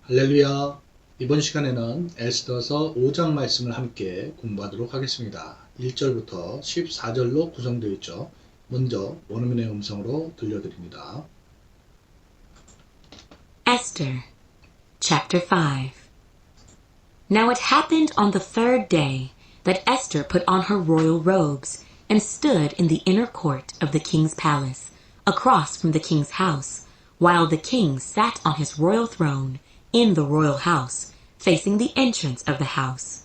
할렐루야. 이번 시간에는 에스더서 5장 말씀을 함께 공부하도록 하겠습니다. 1절부터 14절로 구성되어 있죠. 먼저 원어민의 음성으로 들려드립니다. Esther, chapter 5. Now it happened on the third day that Esther put on her royal robes and stood in the inner court of the king's palace, across from the king's house, while the king sat on his royal throne in the royal house, facing the entrance of the house.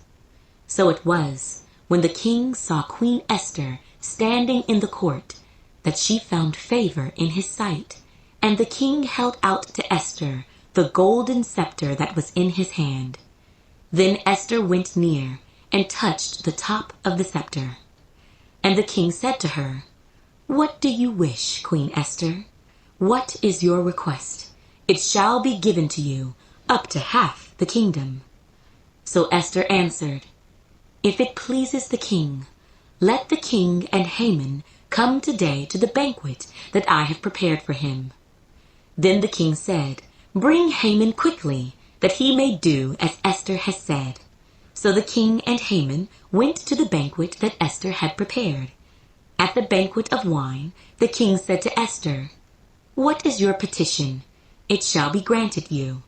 So it was, when the king saw Queen Esther standing in the court, that she found favor in his sight, and the king held out to Esther the golden scepter that was in his hand. Then Esther went near and touched the top of the scepter. And the king said to her, "What do you wish, Queen Esther? What is your request? It shall be given to you, up to half the kingdom." So Esther answered, "If it pleases the king, let the king and Haman come today to the banquet that I have prepared for him." Then the king said, "Bring Haman quickly, that he may do as Esther has said." So the king and Haman went to the banquet that Esther had prepared. At the banquet of wine, the king said to Esther, "What is your petition? It shall be granted you.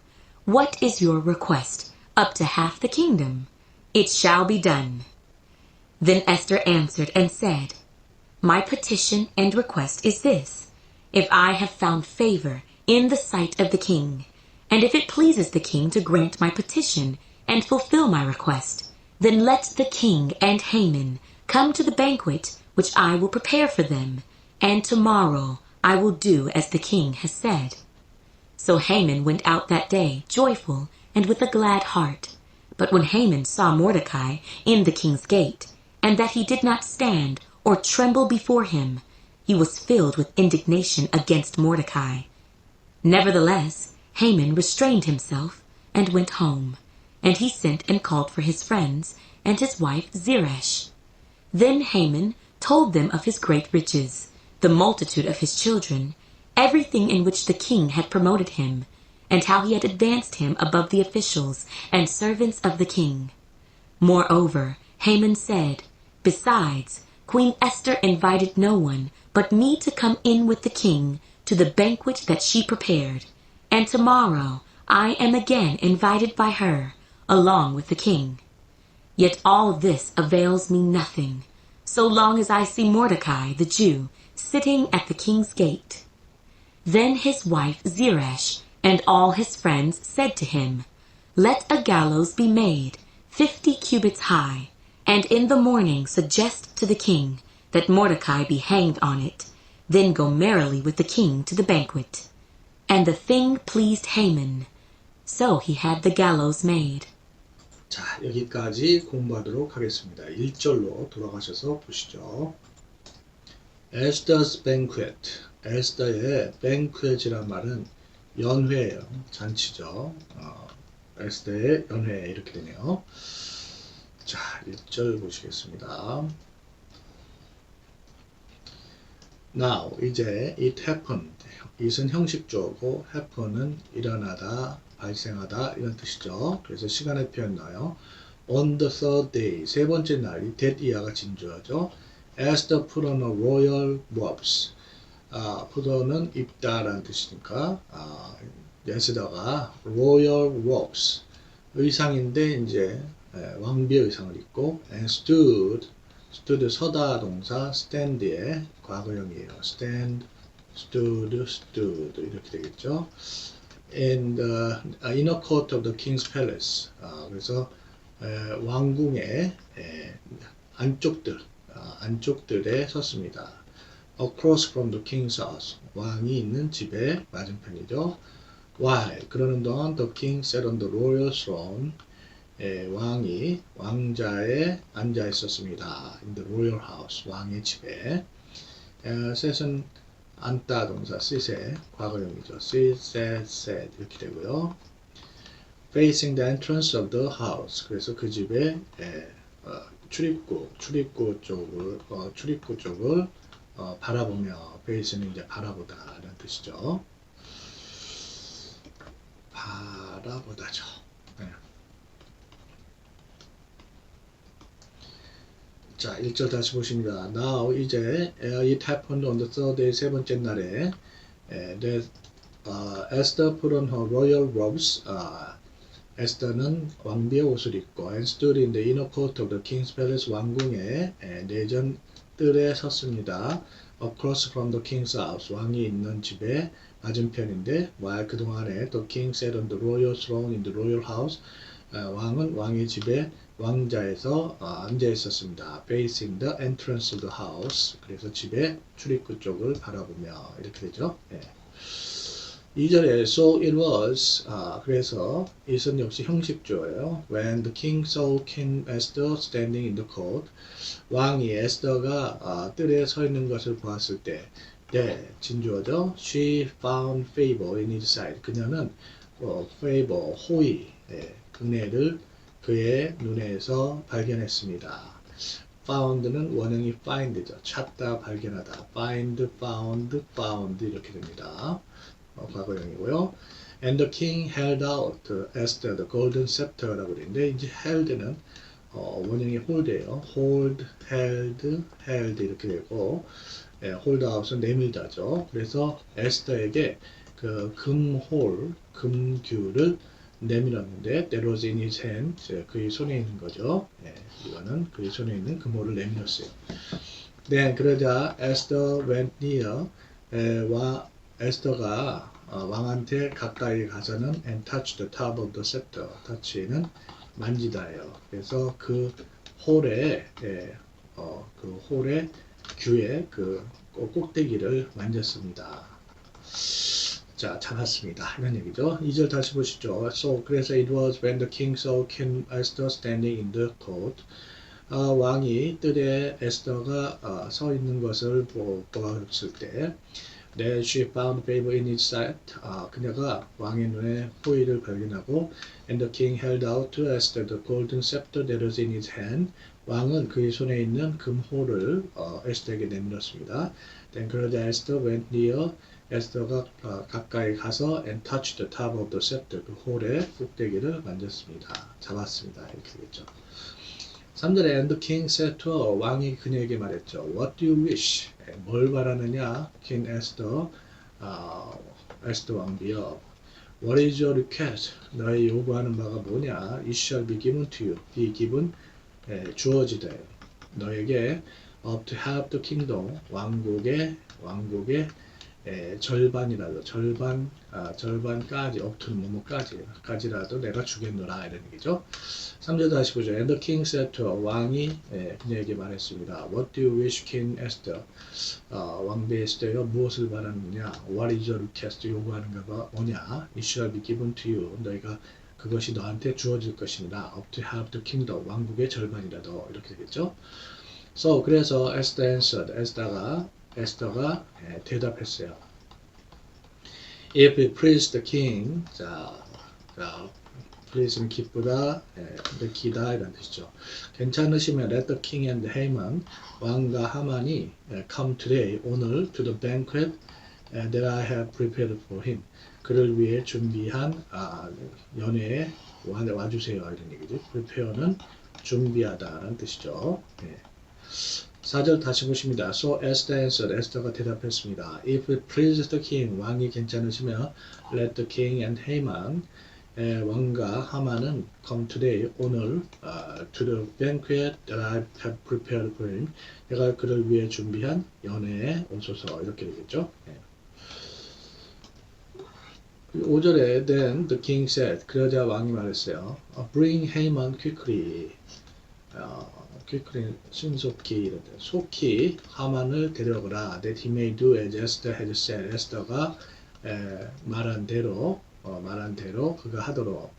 What is your request? Up to half the kingdom. It shall be done." Then Esther answered and said, "My petition and request is this: if I have found favor in the sight of the king, and if it pleases the king to grant my petition and fulfill my request, then let the king and Haman come to the banquet which I will prepare for them, and tomorrow I will do as the king has said." So Haman went out that day joyful and with a glad heart. But when Haman saw Mordecai in the king's gate, and that he did not stand or tremble before him, he was filled with indignation against Mordecai. Nevertheless, Haman restrained himself and went home, and he sent and called for his friends and his wife Zeresh. Then Haman told them of his great riches, the multitude of his children, everything in which the king had promoted him, and how he had advanced him above the officials and servants of the king. Moreover, Haman said, "Besides, Queen Esther invited no one but me to come in with the king to the banquet that she prepared, and tomorrow I am again invited by her, along with the king. Yet all this avails me nothing, so long as I see Mordecai the Jew sitting at the king's gate." Then his wife Zeresh and all his friends said to him, "Let a gallows be made, 50 cubits high, and in the morning suggest to the king that Mordecai be hanged on it. Then go merrily with the king to the banquet." And the thing pleased Haman. So he had the gallows made. 자, 여기까지 공부하도록 하겠습니다. 1절로 돌아가셔서 보시죠. Esther's banquet. 에스더의 banquet이란 말은 연회예요. 잔치죠. 에스더의 연회 이렇게 되네요. 자, 1절 보시겠습니다. Now, 이제 it happened. it은 형식조고 happen은 일어나다, 발생하다 이런 뜻이죠. 그래서 시간의 표현 나와요. On the third day, 세 번째 날이 that 이하가 진주어죠. Esther put on a royal robes. put on은 입다라는 뜻이니까 에스더가 royal robes 의상인데 이제 왕비의 의상을 입고 and stood 서다 동사 stand의 과거형이에요. stand, stood 이렇게 되겠죠. in the inner court of the king's palace. 그래서 왕궁의 안쪽들에 섰습니다. across from the king's house. 왕이 있는 집의 맞은편이죠. while 그러는 동안 the king sat on the royal throne. 왕이 왕자에 앉아 있었습니다. in the royal house. 왕의 집에. set은 앉다 동사 sit의 과거형이죠. sit, sat, sat 이렇게 되고요. facing the entrance of the house. 그래서 그 집의 출입구 쪽을 바라보며 face는 이제 바라보다라는 뜻이죠. 바라보다죠. 네. 자, 1절 다시 보십니다. Now 이제 it happened on the third day 세 번째 날에 that Esther put on her royal robes. 에스더는 왕비의 옷을 입고 and stood in the inner court of the king's palace 왕궁의 내전 뜰에 섰습니다. Across from the king's house 왕이 있는 집의 맞은편인데 while 그동안에 the king sat on the royal throne in the royal house 왕은 왕의 집에 왕자에서 앉아 있었습니다. Facing the entrance of the house 그래서 집의 출입구 쪽을 바라보며 이렇게 되죠. 2절에 so it was 그래서 it은 역시 형식조예요. When the king saw King Esther standing in the court 왕이 에스더가 뜰에 서 있는 것을 보았을 때 진주어죠. She found favor in his sight. 그녀는 favor, 호의, 은혜를 그의 눈에서 발견했습니다. found는 원형이 find죠. 찾다, 발견하다. find, found 이렇게 됩니다. 과거형이고요. And the king held out to Esther the golden scepter라고 그러는데 이제 held는 원형이 hold예요. hold, held 이렇게 되고 hold out은 내밀다죠. 그래서 에스더에게 그 금규를 내밀었는데 that was in his hand 그의 손에 있는 거죠. 이거는 그의 손에 있는 금호를 내밀었어요. 그러자 Esther went near 에스더가 왕한테 가까이 가서는 and touched the top of the scepter. touch는 만지다예요. 그래서 그 홀의 규의 그 꼭대기를 만졌습니다. 자, 잡았습니다. 이런 얘기죠. 2절 다시 보시죠. So 그래서 it was when the king saw King Esther standing in the court. 왕이 뜰에 에스더가 서 있는 것을 보았을 때 that she found favor in his sight. 그녀가 왕의 눈에 호의를 발견하고 and the king held out to Esther the golden scepter that was in his hand. 왕은 그의 손에 있는 금호를 에스더에게 내밀었습니다. Then 그러자 Esther went near. 에스더가 가까이 가서 and touched the top of the scepter. 그 홀의 꼭대기를 만졌습니다. 잡았습니다. 이렇게 되겠죠. 3절에 and the king said to her. 왕이 그녀에게 말했죠. What do you wish? 뭘 바라느냐? King Esther, 에스더 왕비여. What is your request? 너의 요구하는 바가 뭐냐? It shall be given to you. be given 주어지다. 너에게 up to half the kingdom. 왕국의 절반이라도 절반까지 up to 뭐뭐까지라도 내가 주겠노라 이런 얘기죠. 3절 다시 보죠. And the king said to her. 왕이 그녀에게 말했습니다. What do you wish, King Esther? 왕비 에스더여 무엇을 바라느냐? What is your request? 요구하는 바가 뭐냐? It shall be given to you. 너희가 그것이 너한테 주어질 것입니다. Up to half the kingdom. 왕국의 절반이라도 이렇게 되겠죠. So 그래서 Esther answered. 에스더가 대답했어요. If it please the king, please는 기쁘다, 기다 이런 뜻이죠. 괜찮으시면 let the king and Haman, 왕과 하만이 come today, 오늘 to the banquet that I have prepared for him. 그를 위해 준비한 연회에 와주세요 이런 얘기죠. prepare는 준비하다라는 뜻이죠. 4절 다시 보십니다. So Esther answered. 에스더가 대답했습니다. If it pleases the king, 왕이 괜찮으시면 let the king and Haman, 왕과 하만은 come today, 오늘 to the banquet that I have prepared for him. 내가 그를 위해 준비한 연회에 오소서 이렇게 되겠죠. 5절에 then the king said. 그러자 왕이 말했어요. Bring Haman quickly. quickly 신속히 속히 하만을 데려오라. That he may do as Esther had said. 에스더가 말한 대로 그가 하도록.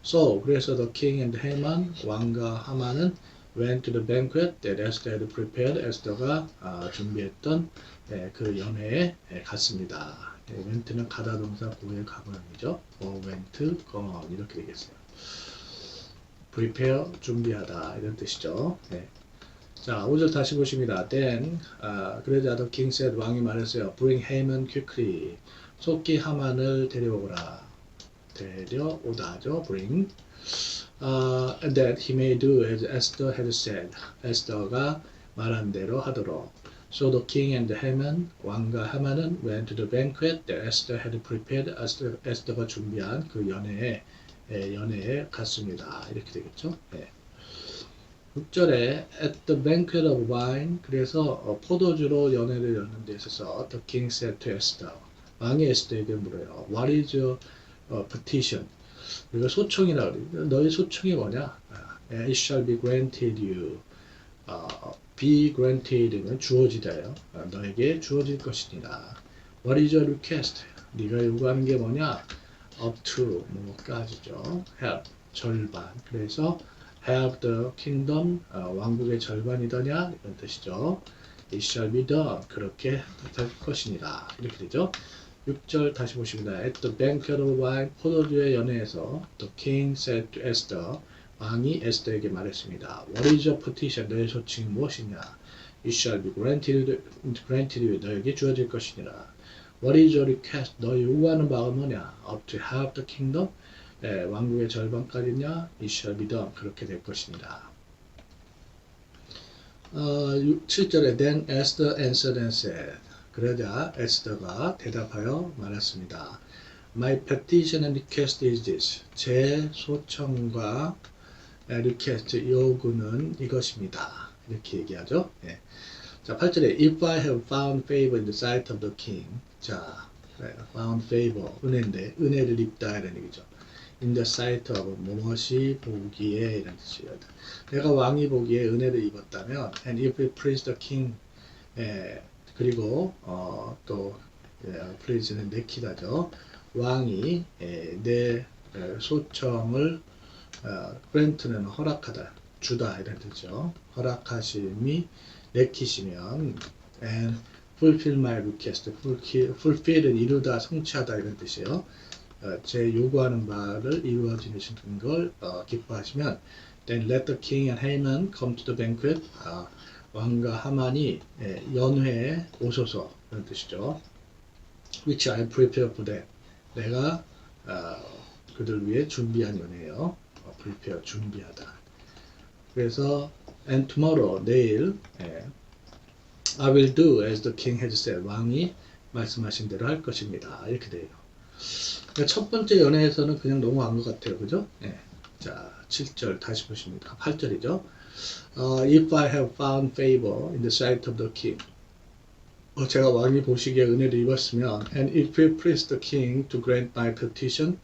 So 그래서 the king and Haman 왕과 하만은 went to the banquet that Esther had prepared. 에스더가 준비했던 그 연회에 갔습니다. went는 가다 동사 고의 과거형이죠. went, gone 이렇게 되겠어요. prepare 준비하다 이런 뜻이죠. 자, 5절 다시 보십니다. Then 그러자 the king said. 왕이 말했어요. Bring Haman quickly. 속히 하만을 데려오라. 데려오다죠. bring. And that he may do as Esther had said. 에스더가 말한 대로 하도록. So the king and Haman, 왕과 하만은 went to the banquet that Esther had prepared. 에스더가 준비한 그 연회에 갔습니다. 이렇게 되겠죠. 예. 6절에 at the banquet of wine, 그래서 포도주로 연회를 여는 데 있어서 the king said to Esther, 왕이 에스더에게 물어요. What is your petition? 우리가 소청이라고 그래요. 너희 소청이 뭐냐? It shall be granted you. be granted는 주어지다요. 너에게 주어질 것이니라. What is your request? 네가 요구하는 게 뭐냐? Up to 뭐까지죠. Help 절반. 그래서 have the kingdom 왕국의 절반이더냐 이런 뜻이죠. It shall be done. 그렇게 될 것이니라. 이렇게 되죠. 6절 다시 보십니다. At the banquet of wine, 포도주의 연회에서 the king said to Esther, 왕이 에스더에게 말했습니다. What is your petition? 너의 소칭이 무엇이냐? It shall be granted you. 너에게 주어질 것이니라. What is your request? 너 요구하는 바가 뭐냐? Up to half the kingdom? 왕국의 절반까지냐? It shall be done. 그렇게 될 것이니라. 7절에 Then Esther answered and said. 그러자 에스더가 대답하여 말했습니다. My petition and request is this. 제 소청과 request, 요구는 이것입니다. 이렇게 얘기하죠. 예. 자, 8절에 If I have found favor in the sight of the king. 자, found favor, 은혜인데 은혜를 입다 이런 얘기죠. In the sight of 무엇이 보기에 이런 뜻이에요. 내가 왕이 보기에 은혜를 입었다면 and if it please the king 그리고 또 please는 내키다죠. 왕이 내 소청을 grant는 허락하다, 주다 이런 뜻이죠. 허락하심이 내키시면 and fulfill my request. fulfill은 이루다, 성취하다 이런 뜻이에요. 제 요구하는 바를 이루어지는 걸 기뻐하시면 then let the king and Haman come to the banquet. 왕과 하만이 연회에 오소서 이런 뜻이죠. which I prepare for them. 내가 그들 위해 준비한 연회예요. prepare, 준비하다. 그래서 and tomorrow, 내일 I will do as the king has said. 왕이 말씀하신 대로 할 것입니다. 이렇게 돼요. 그러니까 첫 번째 연회에서는 그냥 넘어간 것 같아요. 그죠? 자, 7절 다시 보십니다. 8절이죠. If I have found favor in the sight of the king. 제가 왕이 보시기에 은혜를 입었으면 and if it please the king to grant my petition.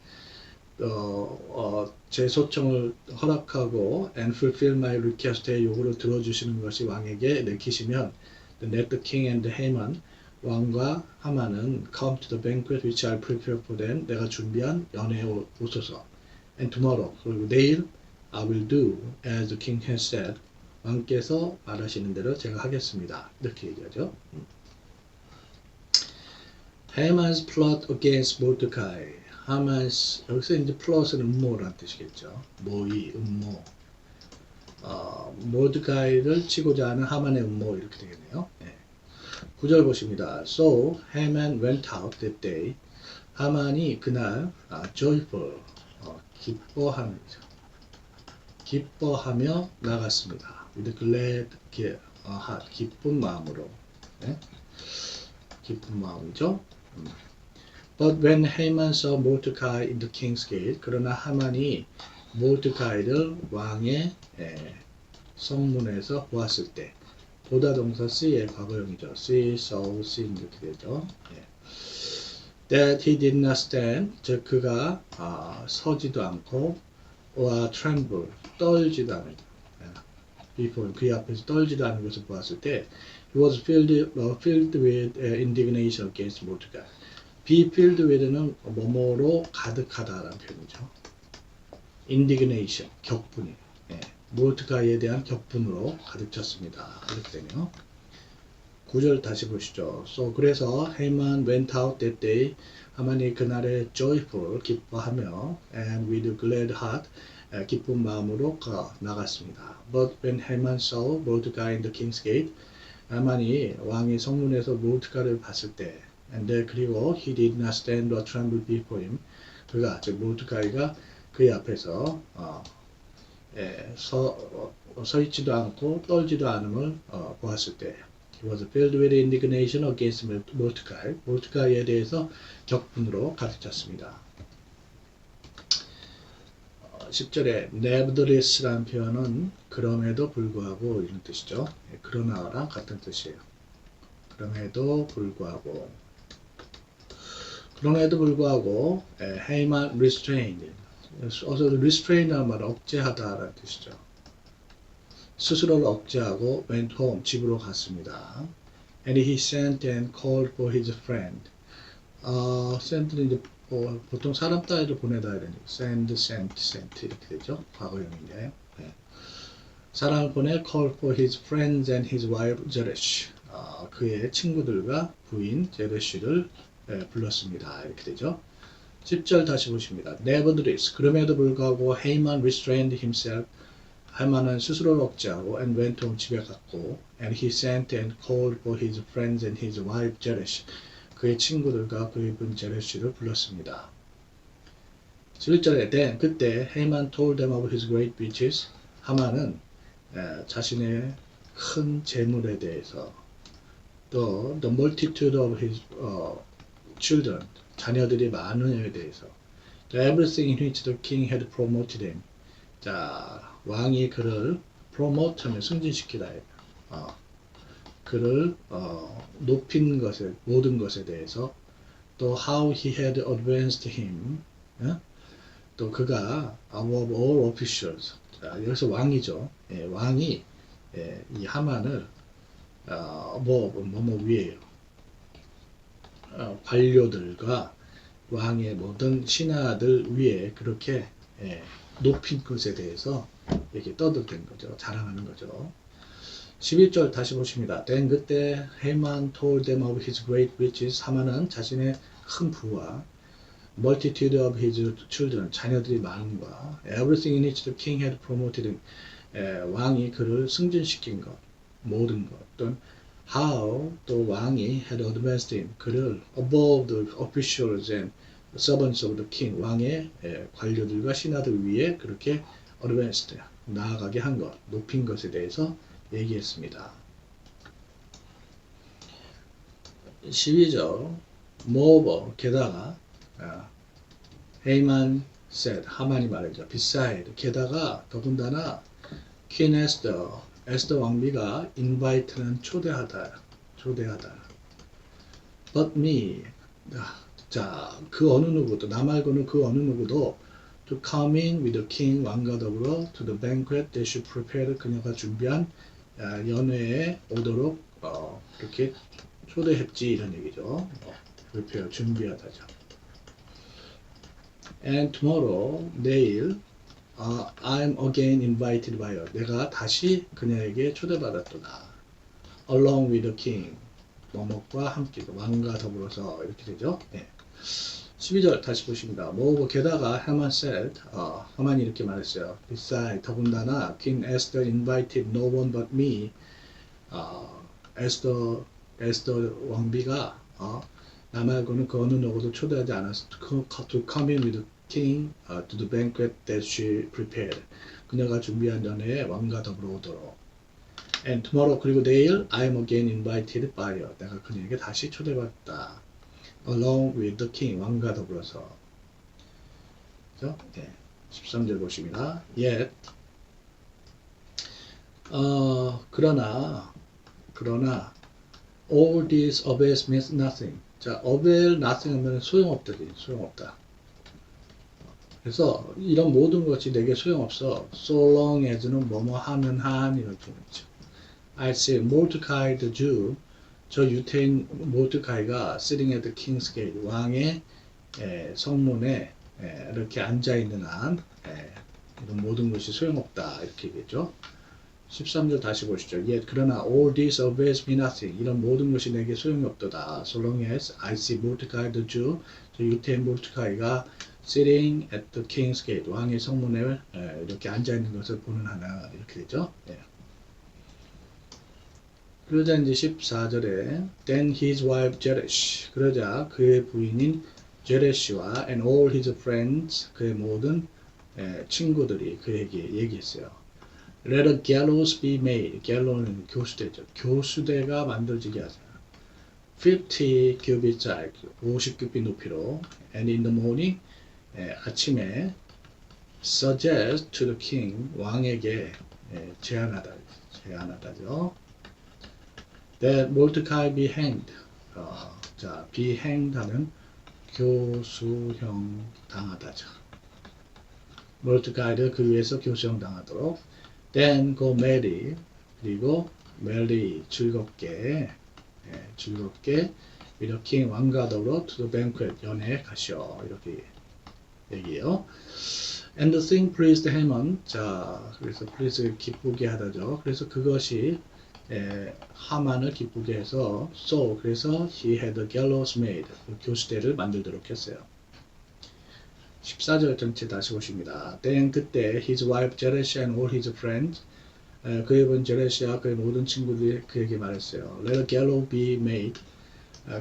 제 소청을 허락하고 and fulfill my request의 요구를 들어주시는 것이 왕에게 내키시면 then let the king and Haman, 왕과 하만은 come to the banquet which I prepare for them. 내가 준비한 연회에 오소서. And tomorrow, 그리고 내일 I will do as the king has said. 왕께서 말하시는 대로 제가 하겠습니다. 이렇게 얘기하죠. Haman's plot against Mordecai. 하만's, 여기서 이제 플롯은 음모란 뜻이겠죠. 모의, 음모. 모드카이를 치고자 하는 하만의 음모 이렇게 되겠네요. 9절 보십니다. So Haman went out that day. 하만이 그날 joyful, 기뻐하며 나갔습니다. With glad heart, 기쁜 마음으로. 기쁜 마음이죠. But when Haman saw Mordecai in the king's gate, 그러나 하만이 모드카이를 왕의 성문에서 보았을 때, 보다 동사 see의 과거형이죠. see, saw, seen 이렇게 되죠. That he did not stand, 즉 그가 서지도 않고, or tremble, 떨지도 않은, before 그의 앞에서 떨지도 않은 것을 보았을 때, he was filled with indignation against Mordecai. be filled with는 뭐뭐로 가득하다라는 표현이죠. indignation, 격분이. 모르드카이에 대한 격분으로 가득 찼습니다. 이렇게 되네요. 9절 다시 보시죠. So, 그래서 Haman went out that day. 하만이 그날에 joyful, 기뻐하며 and with glad heart, 기쁜 마음으로 나갔습니다. But when Haman saw Mordecai in the king's gate, 하만이 왕의 성문에서 모르드카이를 봤을 때, and 그리고 he did not stand or tremble before him. 그가 즉 모르드카이가 그의 앞에서 서 있지도 않고 떨지도 않음을 보았을 때 He was filled with indignation against Mordecai. 모르드카이에 대해서 격분으로 가득 찼습니다. 10절에 nevertheless라는 표현은 그럼에도 불구하고 이런 뜻이죠. 그러나랑 같은 뜻이에요. 그럼에도 불구하고 Haman restrained. 어서 restrain이라는 말은 억제하다라는 뜻이죠. 스스로를 억제하고 went home, 집으로 갔습니다. And he sent and called for his friend. send는 이제 보통 사람 따위를 보내다 이러니까 send 이렇게 되죠. 과거형인데 사람을 보내 call for his friends and his wife Zeresh. 그의 친구들과 부인 제레시를 불렀습니다. 이렇게 되죠. 10절 다시 보십니다. Nevertheless, 그럼에도 불구하고 Haman restrained himself. 하만은 스스로를 억제하고 and went home, 집에 갔고 and he sent and called for his friends and his wife Zeresh. 그의 친구들과 그의 부인 제레시를 불렀습니다. 11절에 then 그때 Haman told them of his great riches. 하만은 자신의 큰 재물에 대해서 또 the multitude of his children, 자녀들이 많은에 대해서 everything in which the king had promoted him. 자, 왕이 그를 promote하면 승진시키다. 그를 높인 것에, 모든 것에 대해서 또 how he had advanced him. 또 그가 above all officials. 자, 여기서 왕이죠. 왕이 이 하만을 뭐뭐 위에요. 관료들과 왕의 모든 신하들 위에 그렇게 높인 것에 대해서 이렇게 떠들던 거죠. 자랑하는 거죠. 11절 다시 보십니다. Then 그때 Haman told them of his great riches. 하만은 자신의 큰 부와 multitude of his children, 자녀들이 많음과 everything in which the king had promoted him. 왕이 그를 승진시킨 것, 모든 것, 또는 how 또 왕이 had advanced him, 그를 above the officials and servants of the king, 왕의 관료들과 신하들 위에 그렇게 advanced, 나아가게 한 것, 높인 것에 대해서 얘기했습니다. 12절 moreover, 게다가 Haman said, 하만이 말했죠. beside, 게다가 더군다나 Queen Esther, 에스더 왕비가 invite는 초대하다. But me, 자, 그 어느 누구도, 나 말고는 그 어느 누구도 to come in with the king, 왕과 더불어 to the banquet that she prepared, 그녀가 준비한 연회에 오도록 그렇게 초대했지, 이런 얘기죠. prepare, 준비하다죠. And tomorrow, 내일 I'm again invited by her. 내가 다시 그녀에게 초대받았도다. Along with the king. 뭐뭐과 함께, 왕과 더불어서 이렇게 되죠. 12절 다시 보십니다. 뭐 게다가 하만 said, 하만이 이렇게 말했어요. Besides, 더군다나 King Esther invited no one but me. 에스더 왕비가 나 말고는 그 어느 누구도 초대하지 않았어. To come in with the king to the banquet that she prepared. 그녀가 준비한 연회에 왕과 더불어 오도록. And tomorrow, 그리고 내일 I am again invited by her. 내가 그녀에게 다시 초대받았다. Along with the king, 왕과 더불어서. 그죠? 13절 보십니다. Yet, 그러나 all this avails means nothing. 자, avail nothing 하면 소용없다. 그래서 이런 모든 것이 내게 소용없어. So long as는 뭐뭐 하면 한 이렇게 있죠. I see Mordecai the Jew, 저 유태인 모르드카이가 sitting at the king's gate, 왕의 성문에 이렇게 앉아 있는 한 이런 모든 것이 소용없다 이렇게 얘기했죠. 13절 다시 보시죠. Yet 그러나 all this avails me nothing. 이런 모든 것이 내게 소용이 없도다. So long as I see Mordecai the Jew, 저 유태인 모르드카이가 sitting at the king's gate, 왕의 성문에 이렇게 앉아 있는 것을 보는 하나 이렇게 되죠. 그러자 이제 14절에 Then his wife Zeresh, 그러자 그의 부인인 제레시와 and all his friends 그의 모든 친구들이 그에게 얘기했어요. Let a gallows be made. 갤로는 교수대죠. 교수대가 만들어지게 하자. 50 cubits high, 50규빗 높이로. And in the morning, 아침에 suggest to the king, 왕에게 제안하다죠. That Mordecai be hanged. 자, be hanged 하는 교수형 당하다죠. Mordecai를 그 위해서 교수형 당하도록. Then go marry. 그리고 marry 즐겁게 with the king 왕과 더불어 to the banquet 연회에 가시오. 이렇게 얘기해요. And the thing pleased Haman. 자, 그래서 please 기쁘게 하다죠. 그래서 그것이 하만을 기쁘게 해서 so 그래서 he had a gallows made. 교수대를 만들도록 했어요. 14절 전체 다시 보십니다. Then 그때 his wife Zeresh and all his friends 그의 본 제레시아 그의 모든 친구들이 그에게 말했어요. Let a gallows be made.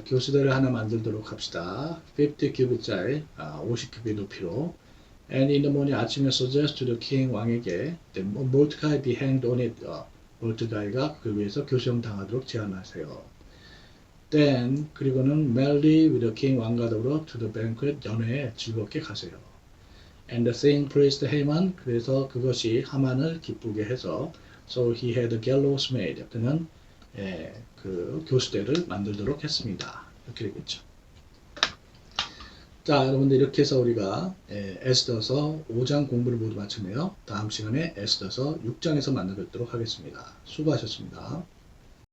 교수대를 하나 만들도록 합시다. 50 cubit짜리 50규빗 높이로. And in the morning 아침에 suggest to the king 왕에게 Mordecai be hanged on it. 몰드가이가 그 위해서 교수형 당하도록 제안하세요. Then 그리고는 marry with the king 왕과 더불어 to the banquet 연회에 즐겁게 가세요. And the thing pleased Haman. 그래서 그것이 하만을 기쁘게 해서 so he had a gallows made. 그는 그 교수대를 만들도록 했습니다. 이렇게 되겠죠. 자, 여러분들 이렇게 해서 우리가 에스더서 5장 공부를 모두 마쳤네요. 다음 시간에 에스더서 6장에서 만나 뵙도록 하겠습니다. 수고하셨습니다.